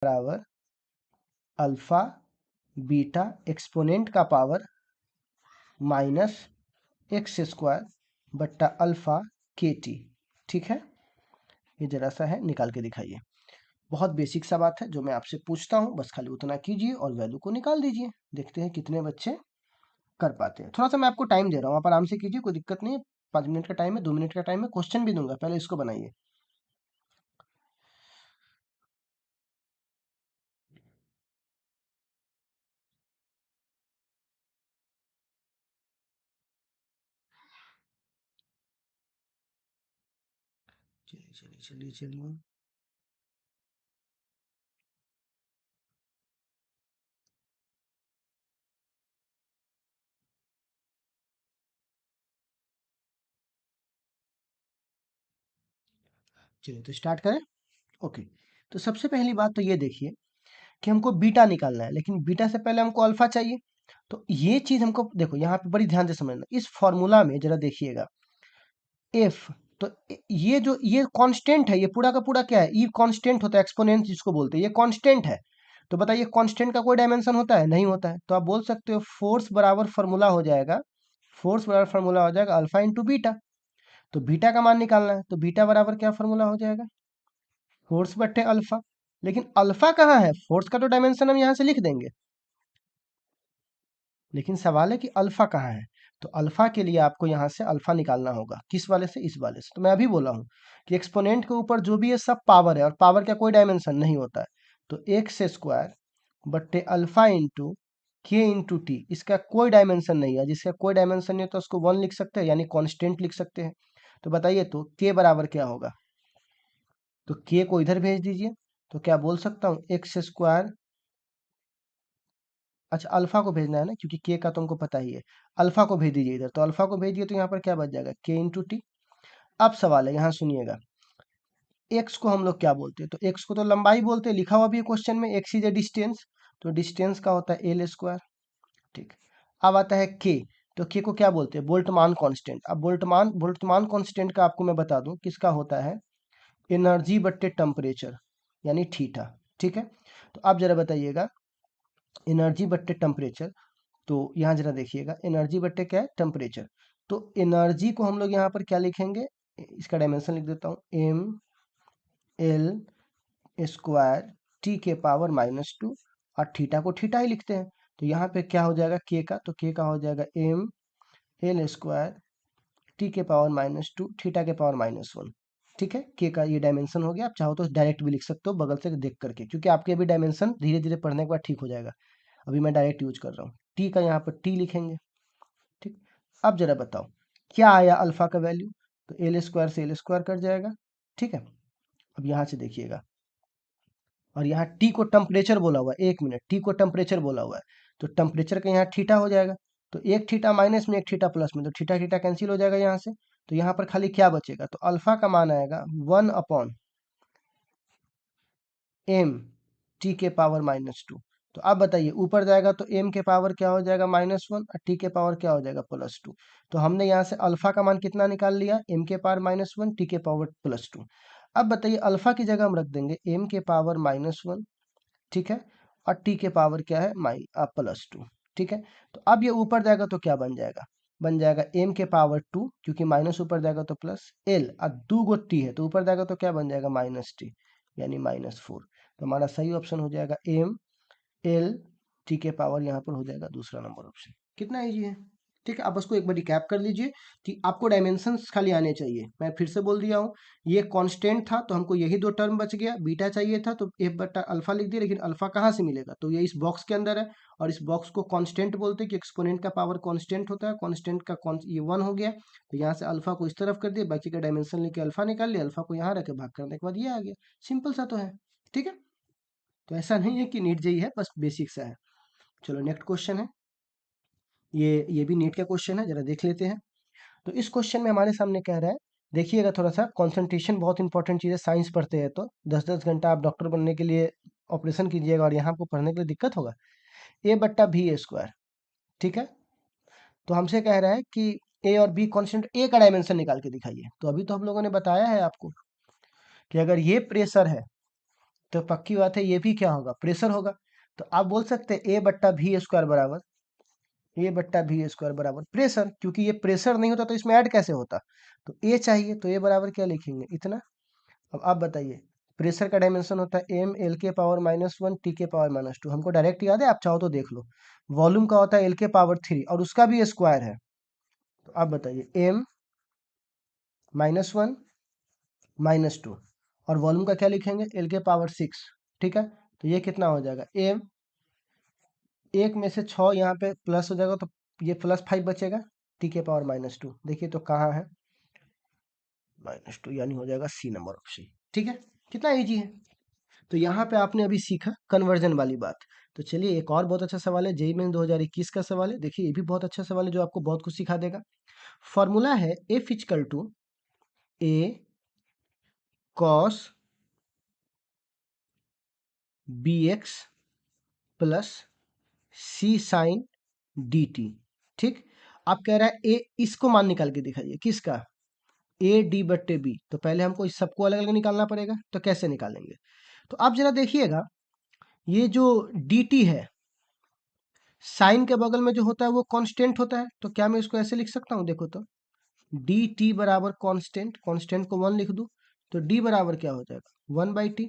बराबर alpha beta exponent का power minus x square बट्टा अल्फा के टी। ठीक है, ये जरा सा है, निकाल के दिखाइए। बहुत बेसिक सा बात है, जो मैं आपसे पूछता हूँ बस खाली उतना कीजिए और वैल्यू को निकाल दीजिए। देखते हैं कितने बच्चे कर पाते हैं। थोड़ा सा मैं आपको टाइम दे रहा हूँ, आप आराम से कीजिए, कोई दिक्कत नहीं है। 5 मिनट का टाइम है, 2 मिनट का टाइम है, क्वेश्चन भी दूंगा, पहले इसको बनाइए। चलिए चलिए चलिए चलिए, चलिए तो स्टार्ट करें। ओके, तो सबसे पहली बात तो ये देखिए कि हमको बीटा निकालना है, लेकिन बीटा से पहले हमको अल्फा चाहिए। तो ये चीज हमको देखो यहाँ पे बड़ी ध्यान से समझना, इस फॉर्मूला में जरा देखिएगा एफ, तो ये कांस्टेंट है, ये पूरा का पूरा क्या है, ई कांस्टेंट होता है, एक्सपोनेंट जिसको बोलते हैं, ये कांस्टेंट है। तो बताइए कांस्टेंट का कोई डायमेंशन होता है, नहीं होता है। तो आप बोल सकते हो फोर्स बराबर फॉर्मूला हो जाएगा, फोर्स बराबर फॉर्मूला हो जाएगा अल्फा इंटू बीटा। तो बीटा का मान निकालना है, तो बीटा बराबर क्या फॉर्मूला हो जाएगा, फोर्स बट्टे अल्फा। लेकिन अल्फा कहाँ है, फोर्स का तो डायमेंशन हम यहाँ से लिख देंगे, लेकिन सवाल है कि अल्फा कहाँ है। तो अल्फा के लिए आपको यहाँ से अल्फा निकालना होगा, किस वाले से, इस वाले से। तो मैं अभी बोला हूँ कि एक्सपोनेंट के ऊपर जो भी है सब पावर है, और पावर का कोई डायमेंशन नहीं होता है। तो एक्स स्क्वायर बट्टे अल्फा इंटू के इंटू टी, इसका कोई डायमेंशन नहीं है, जिसका कोई डायमेंशन नहीं है तो उसको 1 लिख सकते हैं, यानी कांस्टेंट लिख सकते हैं। तो बताइए तो के बराबर क्या होगा, तो के को इधर भेज दीजिए। तो क्या बोल सकता हूँ, एक्स स्क्वायर, अच्छा अल्फा को भेजना है ना, क्योंकि के का तुमको पता ही है। अल्फा को भेज दीजिए इधर, तो अल्फा को भेजिए तो यहाँ पर क्या बच जाएगा, के इंटू टी। अब सवाल है, यहाँ सुनिएगा, एक्स को हम लोग क्या बोलते हैं, तो एक्स को तो लंबाई बोलते हैं, लिखा हुआ भी है क्वेश्चन में, एक्स इज ए डिस्टेंस। तो डिस्टेंस का होता है एल स्क्वायर। ठीक, अब आता है के, तो के को क्या बोलते हैं, बोल्टमान कांस्टेंट। अब बोल्टमान बोल्टमान कांस्टेंट का आपको मैं बता दूं किसका होता है, एनर्जी बट्टे टेम्परेचर, यानी थीटा। ठीक है, तो आप जरा बताइएगा एनर्जी बट्टे टेम्परेचर, तो यहाँ जरा देखिएगा एनर्जी बट्टे क्या है, टेम्परेचर। तो एनर्जी को हम लोग यहाँ पर क्या लिखेंगे, इसका डायमेंशन लिख देता हूँ, एम एल स्क्वायर टी के पावर -2, और थीटा को थीटा ही लिखते हैं। तो यहाँ पे क्या हो जाएगा के का, तो के का हो जाएगा एम एल स्क्वायर टी के पावर -2 थीटा के पावर -1। ठीक है, के का ये डायमेंशन हो गया। आप चाहो तो डायरेक्ट भी लिख सकते हो बगल से देख करके, क्योंकि आपके अभी डायमेंशन धीरे धीरे पढ़ने के बाद ठीक हो जाएगा। अभी मैं डायरेक्ट यूज कर रहा हूँ, टी का यहाँ पर टी लिखेंगे। ठीक, अब जरा बताओ क्या आया अल्फा का वैल्यू, तो एल स्क्वायर से एल स्क्वायर कट जाएगा। ठीक है, अब यहाँ से देखिएगा, और यहाँ टी को टेम्परेचर बोला हुआ है, 1 मिनट, टी को टेम्परेचर बोला हुआ है, तो टेम्परेचर का यहाँ थीटा हो जाएगा। तो एक थीटा माइनस में, एक थीटा प्लस में, तो थीटा थीटा कैंसिल हो जाएगा यहाँ से। तो यहाँ पर खाली क्या बचेगा, तो अल्फा का मान आएगा 1/m टी के पावर -2। तो अब बताइए ऊपर जाएगा तो m के पावर क्या हो जाएगा, -1, और टी के पावर क्या हो जाएगा, +2। तो हमने यहाँ से अल्फा का मान कितना निकाल लिया, m के पावर -1 टी के पावर +2। अब बताइए अल्फा की जगह हम रख देंगे m के पावर -1, ठीक है, और टी के पावर क्या है, +2। ठीक है, तो अब ये ऊपर जाएगा तो क्या बन जाएगा, बन जाएगा m के पावर 2, क्योंकि माइनस ऊपर जाएगा तो प्लस l, और 2 गो टी है तो ऊपर जाएगा तो क्या बन जाएगा, -t, यानी -4। तो हमारा सही ऑप्शन हो जाएगा एम एल टी के पावर, यहाँ पर हो जाएगा दूसरा नंबर ऑप्शन। कितना ईजी है। ठीक है, आप उसको एक बार रिकैप कर लीजिए कि आपको डायमेंशंस खाली आने चाहिए। मैं फिर से बोल दिया हूँ, ये कांस्टेंट था तो हमको यही दो टर्म बच गया, बीटा चाहिए था तो एफ बटा अल्फा लिख दिया, लेकिन अल्फा कहाँ से मिलेगा, तो ये इस बॉक्स के अंदर है, और इस बॉक्स को कांस्टेंट बोलते हैं कि एक्सपोनेंट का पावर कांस्टेंट होता है, कांस्टेंट का ये 1 हो गया। तो यहाँ से अल्फा को इस तरफ कर दिया, बाकी का डायमेंशन लेके अल्फा निकाल लिया, अल्फा को यहाँ रखे भाग करने के बाद ये आ गया। सिंपल सा तो है। ठीक है, तो ऐसा नहीं है कि नीट जेई है, बस बेसिक सा है। चलो नेक्स्ट क्वेश्चन है, ये भी नीट का क्वेश्चन है, जरा देख लेते हैं। तो इस क्वेश्चन में हमारे सामने कह रहा है, देखिएगा थोड़ा सा, कंसंट्रेशन बहुत इंपॉर्टेंट चीज़ है, साइंस पढ़ते हैं तो 10-10 घंटा आप डॉक्टर बनने के लिए ऑपरेशन कीजिएगा, और यहाँ आपको पढ़ने के लिए दिक्कत होगा। ए बट्टा भी ए स्क्वायर, ठीक है, तो हमसे कह रहा है कि ए और बी कॉन्स्टेंट, ए का डायमेंशन निकाल के दिखाइए। तो अभी तो हम लोगों ने बताया है आपको कि अगर ये प्रेशर है, तो पक्की बात है ये भी क्या होगा, प्रेशर होगा। तो आप बोल सकते हैं A/V² बराबर प्रेशर, क्योंकि ये प्रेशर नहीं होता तो इसमें ऐड कैसे होता। तो ए चाहिए, तो ए बराबर क्या लिखेंगे, इतना। अब आप बताइए, प्रेशर का डायमेंशन होता है m L⁻⁻1 T⁻⁻2। हमको डायरेक्ट याद है, आप चाहो तो देख लो। वॉल्यूम का होता है L⁻³ और उसका भी स्क्वायर है। तो आप बताइए m-1 - 2 और वॉल्यूम का क्या लिखेंगे, L⁻⁶। ठीक है, तो ये कितना हो जाएगा, m, एक में से 6 यहाँ पे प्लस हो जाएगा तो ये +5 बचेगा, T⁻⁻2। देखिए तो कहाँ है, -2, यानी हो जाएगा सी नंबर ऑप्शन। ठीक है, कितना ईजी है। तो यहाँ पे आपने अभी सीखा कन्वर्जन वाली बात। तो चलिए एक और बहुत अच्छा सवाल है, जेईई मेन 2021 का सवाल है। देखिए ये भी बहुत अच्छा सवाल है जो आपको बहुत कुछ सिखा देगा। फॉर्मूला है F = A cos bx + C sin dt। ठीक, आप कह रहा है ए, इसको मान निकाल के दिखाइए, किसका, AD/B। तो पहले हमको इस सबको अलग अलग निकालना पड़ेगा, तो कैसे निकालेंगे। तो आप जरा देखिएगा, ये जो dt है, साइन के बगल में जो होता है वो कांस्टेंट होता है। तो क्या मैं इसको ऐसे लिख सकता हूँ, देखो तो dt बराबर कांस्टेंट, कांस्टेंट को 1 लिख दूँ तो d बराबर क्या हो जाएगा, 1/t।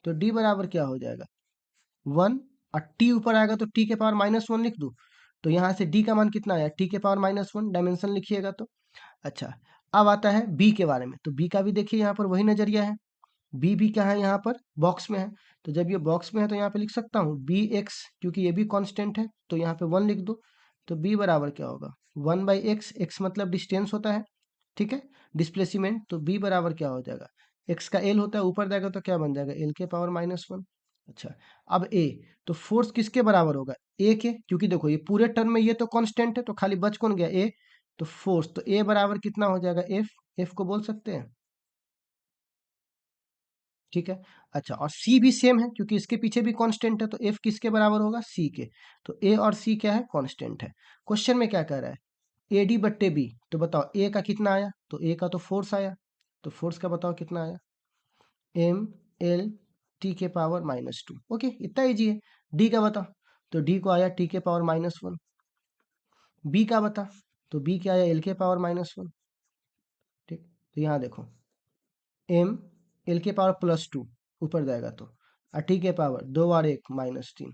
तो d बराबर क्या हो जाएगा, 1, और t ऊपर आएगा तो t⁻⁻1 लिख दूँ। तो यहाँ से d का मान कितना आया, t⁻⁻1, डायमेंशन लिखिएगा तो। अच्छा, अब आता है b के बारे में। तो b का भी देखिए यहाँ पर वही नजरिया है। बी भी क्या है, यहाँ पर बॉक्स में है। तो जब ये बॉक्स में है तो यहाँ पे लिख सकता हूँ bx, क्योंकि ये भी कांस्टेंट है तो यहाँ पे 1 लिख दो। तो b बराबर क्या होगा, 1/x, x मतलब डिस्टेंस होता है, ठीक है, डिस्प्लेसमेंट। तो b बराबर क्या हो जाएगा, x का l होता है, ऊपर जाएगा तो क्या बन जाएगा, L⁻⁻1। अच्छा, अब a, तो फोर्स किसके बराबर होगा, a के, क्योंकि देखो ये पूरे टर्म में ये तो कांस्टेंट है, तो खाली बच कौन गया, a। तो फोर्स, तो a बराबर कितना हो जाएगा, f को बोल सकते हैं, ठीक है। अच्छा, और सी भी सेम है क्योंकि इसके पीछे भी कांस्टेंट है, तो एफ किसके बराबर होगा, सी के। तो ए और सी क्या है, कांस्टेंट है। क्वेश्चन में क्या कह रहा है, AD/B। तो बताओ ए का कितना आया, तो ए का तो फोर्स आया, तो फोर्स का बताओ कितना आया, mL⁻⁻2। ओके, इतना इजी है। डी का बता, तो डी को आया T⁻⁻1। बी का बता, तो बी क्या आया, L⁻⁻1। ठीक, तो यहाँ देखो m L⁻+2 ऊपर जाएगा तो, और T⁻, 2 बार 1 -3।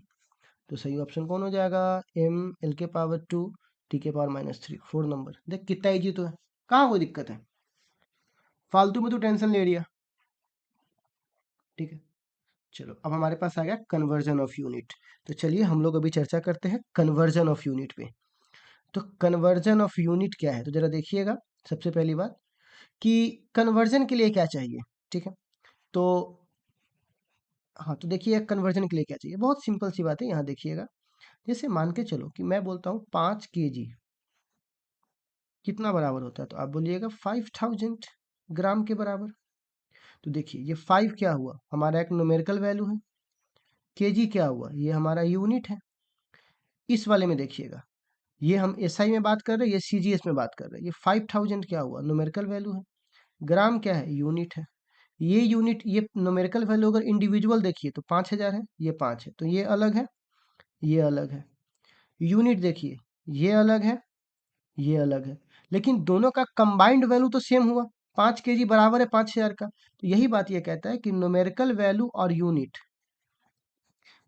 तो सही ऑप्शन कौन हो जाएगा, m L⁻2 T⁻-3, 4 नंबर। देख कितना इजी तो है, कहाँ कोई दिक्कत है, फालतू में तो टेंशन ले लिया। ठीक है, चलो अब हमारे पास आ गया कन्वर्जन ऑफ यूनिट। तो चलिए हम लोग अभी चर्चा करते हैं कन्वर्जन ऑफ यूनिट पे। तो कन्वर्जन ऑफ यूनिट क्या है, तो जरा देखिएगा। सबसे पहली बात कि कन्वर्जन के लिए क्या चाहिए, ठीक है। तो हाँ, तो देखिए कन्वर्जन के लिए क्या चाहिए, बहुत सिंपल सी बात है, यहाँ देखिएगा। जैसे मान के चलो कि मैं बोलता हूँ 5 kg कितना बराबर होता है, तो आप बोलिएगा 5000 ग्राम के बराबर। तो देखिए ये 5 क्या हुआ, हमारा एक न्यूमेरिकल वैल्यू है, केजी क्या हुआ, ये हमारा यूनिट है। इस वाले में देखिएगा, ये हम एसआई में बात कर रहे हैं, ये सीजीएस में बात कर रहे हैं। ये 5000 क्या हुआ, न्यूमेरिकल वैल्यू है, ग्राम क्या है, यूनिट है। ये यूनिट, ये न्यूमेरिकल वैल्यू अगर इंडिविजुअल देखिए तो 5000 है, ये 5 है, तो ये अलग है, ये अलग है। यूनिट देखिए, ये अलग है, ये अलग है, लेकिन दोनों का कंबाइंड वैल्यू तो सेम हुआ, 5 kg बराबर है 5000 का। तो यही बात ये कहता है कि न्यूमेरिकल वैल्यू और यूनिट,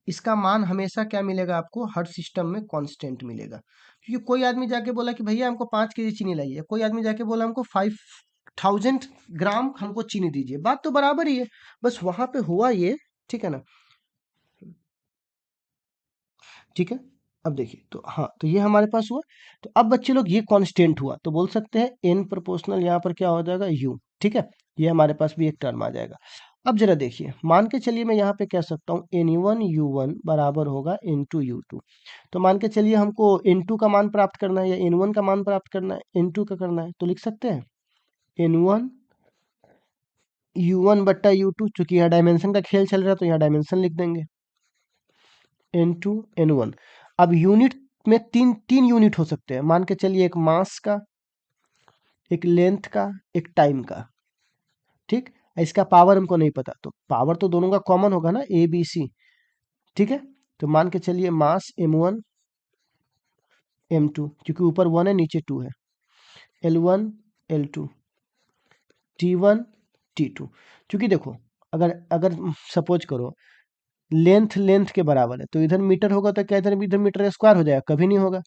इसका मान हमेशा क्या मिलेगा आपको, हर सिस्टम में कांस्टेंट मिलेगा। क्योंकि कोई आदमी जाके बोला कि भैया हमको 5 kg चीनी लाइए, कोई आदमी जाके बोला हमको 5000 ग्राम हमको चीनी दीजिए, बात तो बराबर ही है, बस वहां पे हुआ ये, ठीक है ना। ठीक है, अब देखिए, तो हाँ, तो ये हमारे पास हुआ। तो अब बच्चे लोग ये कांस्टेंट हुआ, तो बोल सकते हैं n प्रोपोर्शनल, यहाँ पर क्या हो जाएगा, u। ठीक है, ये हमारे पास भी एक टर्म आ जाएगा। अब जरा देखिए, मान के चलिए मैं यहाँ पे कह सकता हूँ n1 u1 बराबर होगा n2 u2। तो मान के चलिए हमको n2 का मान प्राप्त करना है या n1 का मान प्राप्त करना है, n2 का करना है, तो लिख सकते हैं n1 u1/u2। चूंकि यहाँ डायमेंशन का खेल चल रहा है तो यहाँ डायमेंशन लिख देंगे, n2 n1। अब यूनिट में तीन तीन यूनिट हो सकते हैं, मान के चलिए एक मास का, एक लेंथ का, एक टाइम का। ठीक, इसका पावर हमको नहीं पता, तो पावर तो दोनों का कॉमन होगा ना, ए बी सी, ठीक है। तो मान के चलिए मास m1 m2, क्योंकि ऊपर 1 है नीचे 2 है, L1 L2 T1 T2। क्योंकि देखो अगर अगर सपोज करो लेंथ लेंथ के बराबर है, तो इधर मीटर होगा तो क्या इधर भी इधर मीटर स्क्वायर हो जाएगा? कभी नहीं होगा।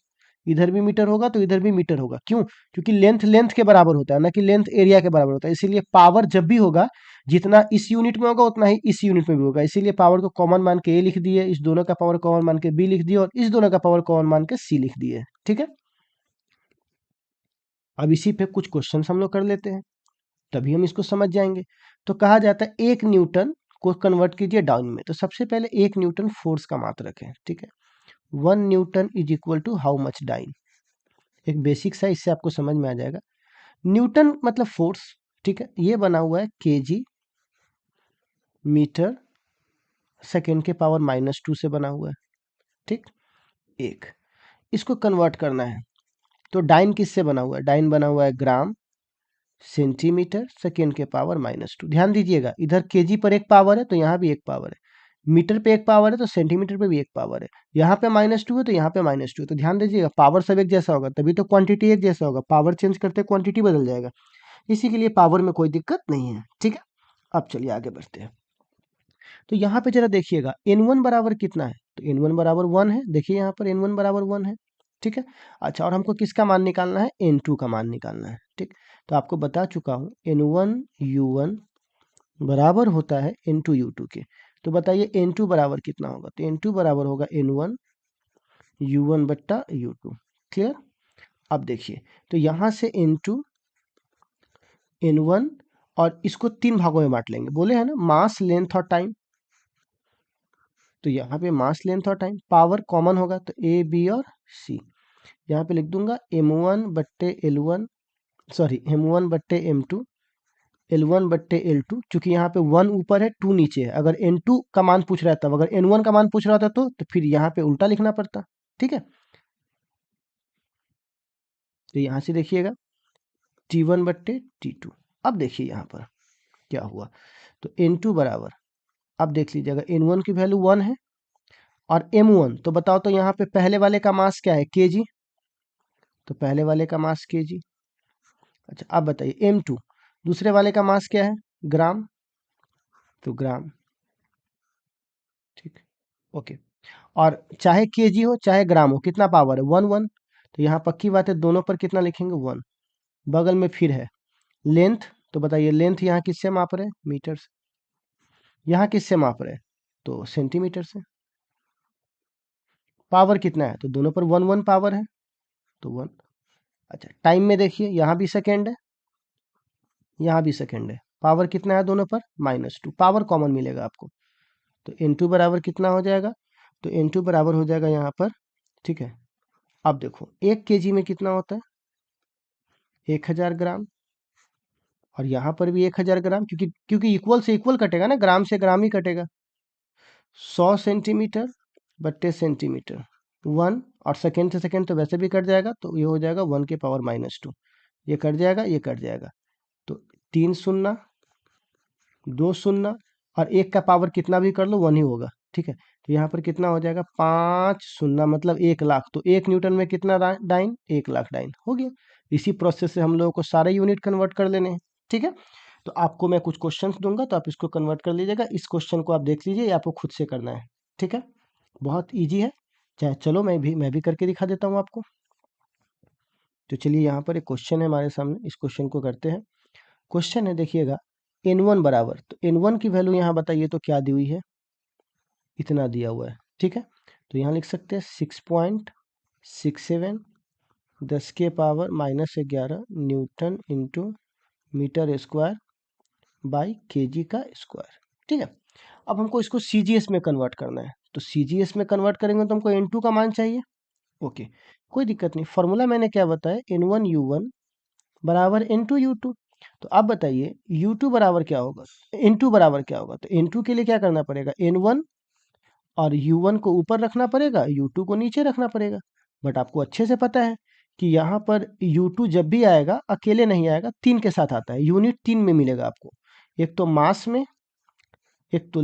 इधर भी मीटर होगा तो इधर भी मीटर होगा। क्यों? क्योंकि लेंथ लेंथ के बराबर होता है, ना कि लेंथ एरिया के बराबर होता है। इसीलिए पावर जब भी होगा, जितना इस यूनिट में होगा उतना ही इस यूनिट में भी होगा। इसीलिए पावर को कॉमन मान के ए लिख दिए, इस दोनों का पावर कॉमन मान के बी लिख दिए, और इस दोनों का पावर कॉमन मान के सी लिख दिए। ठीक है, अब इसी पे कुछ क्वेश्चन हम लोग कर लेते हैं, तभी हम इसको समझ जाएंगे। तो कहा जाता है 1 न्यूटन को कन्वर्ट कीजिए डाउन में। तो सबसे पहले 1 न्यूटन फोर्स का मात्रक है, ठीक है। 1 newton is equal to how much dyne. एक बेसिक सा, इससे आपको समझ में आ जाएगा। न्यूटन मतलब फोर्स, ठीक है। ये बना हुआ है केजी मीटर सेकेंड के पावर -2 से बना हुआ है, ठीक। एक इसको कन्वर्ट करना है, तो डाइन किससे बना हुआ है? डाइन बना हुआ है ग्राम सेंटीमीटर सेकेंड के पावर -2। ध्यान दीजिएगा, इधर केजी पर एक पावर है तो यहाँ भी एक पावर है, मीटर पे एक पावर है तो सेंटीमीटर पे भी एक पावर है, यहाँ पे -2 है तो यहाँ पे -2 है। तो ध्यान दीजिएगा, पावर सब एक जैसा होगा तभी तो क्वांटिटी एक जैसा होगा। पावर चेंज करते क्वांटिटी बदल जाएगा, इसी के लिए पावर में कोई दिक्कत नहीं है, ठीक है। अब चलिए आगे बढ़ते हैं। तो यहाँ पे जरा देखिएगा n1 बराबर कितना है? तो n1 बराबर 1 है। देखिए यहाँ पर n1 बराबर 1 है, ठीक है। अच्छा, और हमको किसका मान निकालना है? n2 का मान निकालना है, ठीक। तो आपको बता चुका हूँ n1 u1 बराबर होता है n2 u2 के। तो बताइए n2 बराबर कितना होगा? तो n2 बराबर होगा n1 u1 बट्टा u2। क्लियर? अब देखिए, तो यहाँ से n2 n1 और इसको 3 भागों में बांट लेंगे, बोले हैं ना मास लेंथ और टाइम। तो यहाँ पे मास लेंथ और टाइम, पावर कॉमन होगा तो ए बी और सी। यहाँ पे लिख दूंगा m1 बट्टे L1, सॉरी m1 बट्टे m2, L1 बट्टे L2। चूंकि यहाँ पे 1 ऊपर है 2 नीचे है, अगर n2 का मान पूछ रहा था, अगर n1 का मान पूछ रहा था तो फिर यहाँ पे उल्टा लिखना पड़ता, ठीक है। तो यहाँ से देखिएगा T1 बट्टे T2। अब देखिए यहाँ पर क्या हुआ, तो n2 बराबर, अब देख लीजिएगा n1 की वैल्यू 1 है और m1, तो बताओ तो यहाँ पे पहले वाले का मास क्या है? केजी। तो पहले वाले का मास केजी। अच्छा, अब बताइए m2 दूसरे वाले का मास क्या है? ग्राम। तो ग्राम, ठीक, ओके। और चाहे केजी हो चाहे ग्राम हो, कितना पावर है? 1 1। तो यहाँ पक्की बात है, दोनों पर कितना लिखेंगे? 1। बगल में फिर है लेंथ, तो बताइए लेंथ यहाँ किससे माप रहे हैं? मीटर से। यहाँ किससे माप रहे हैं? तो सेंटीमीटर से। पावर कितना है? तो दोनों पर 1 1 पावर है, तो 1। अच्छा, टाइम में देखिए, यहाँ भी सेकेंड है यहाँ भी सेकेंड है, पावर कितना है दोनों पर? -2। पावर कॉमन मिलेगा आपको, तो n2 बराबर कितना हो जाएगा? तो n2 बराबर हो जाएगा यहाँ पर, ठीक है। अब देखो 1 केजी में कितना होता है? 1000 ग्राम। और यहाँ पर भी 1000 ग्राम, क्योंकि इक्वल से इक्वल कटेगा ना, ग्राम से ग्राम ही कटेगा। 100 सेंटीमीटर बट्टे सेंटीमीटर 1, और सेकेंड से सेकेंड तो वैसे भी कट जाएगा, तो ये हो जाएगा 1 के पावर -2। ये कट जाएगा, ये कट जाएगा, तो 3 शून्य 2 शून्य, और 1 का पावर कितना भी कर लो 1 ही होगा, ठीक है। तो यहाँ पर कितना हो जाएगा? 5 शून्य मतलब 1 लाख। तो 1 न्यूटन में कितना डाइन? 1 लाख डाइन हो गया। इसी प्रोसेस से हम लोगों को सारे यूनिट कन्वर्ट कर लेने हैं, ठीक है। तो आपको मैं कुछ क्वेश्चंस दूंगा, तो आप इसको कन्वर्ट कर लीजिएगा। इस क्वेश्चन को आप देख लीजिए, ये आपको खुद से करना है, ठीक है। बहुत ईजी है, चाहे चलो मैं भी करके दिखा देता हूँ आपको। तो चलिए, यहाँ पर एक क्वेश्चन है हमारे सामने, इस क्वेश्चन को करते हैं। क्वेश्चन है, देखिएगा n1 बराबर, तो n1 की वैल्यू यहाँ बताइए तो क्या दी हुई है? इतना दिया हुआ है, ठीक है। तो यहाँ लिख सकते हैं 6.67 10 के power -11 newton into metre square by KG का स्क्वायर, ठीक है। अब हमको इसको सीजीएस में कन्वर्ट करना है, तो सीजीएस में कन्वर्ट करेंगे तो हमको n2 का मान चाहिए, ओके। कोई दिक्कत नहीं, फॉर्मूला मैंने क्या बताया? n1 u1 बराबर n2 u2। तो अब बताइए u2 बराबर क्या होगा? n2 बराबर क्या होगा? तो n2 के लिए क्या करना पड़ेगा? n1 और u1 को ऊपर रखना पड़ेगा, u2 को नीचे रखना पड़ेगा। बट आपको अच्छे से पता है कि यहाँ पर u2 जब भी आएगा अकेले नहीं आएगा, 3 के साथ आता है, यूनिट 3 में मिलेगा आपको। एक तो मास में, एक तो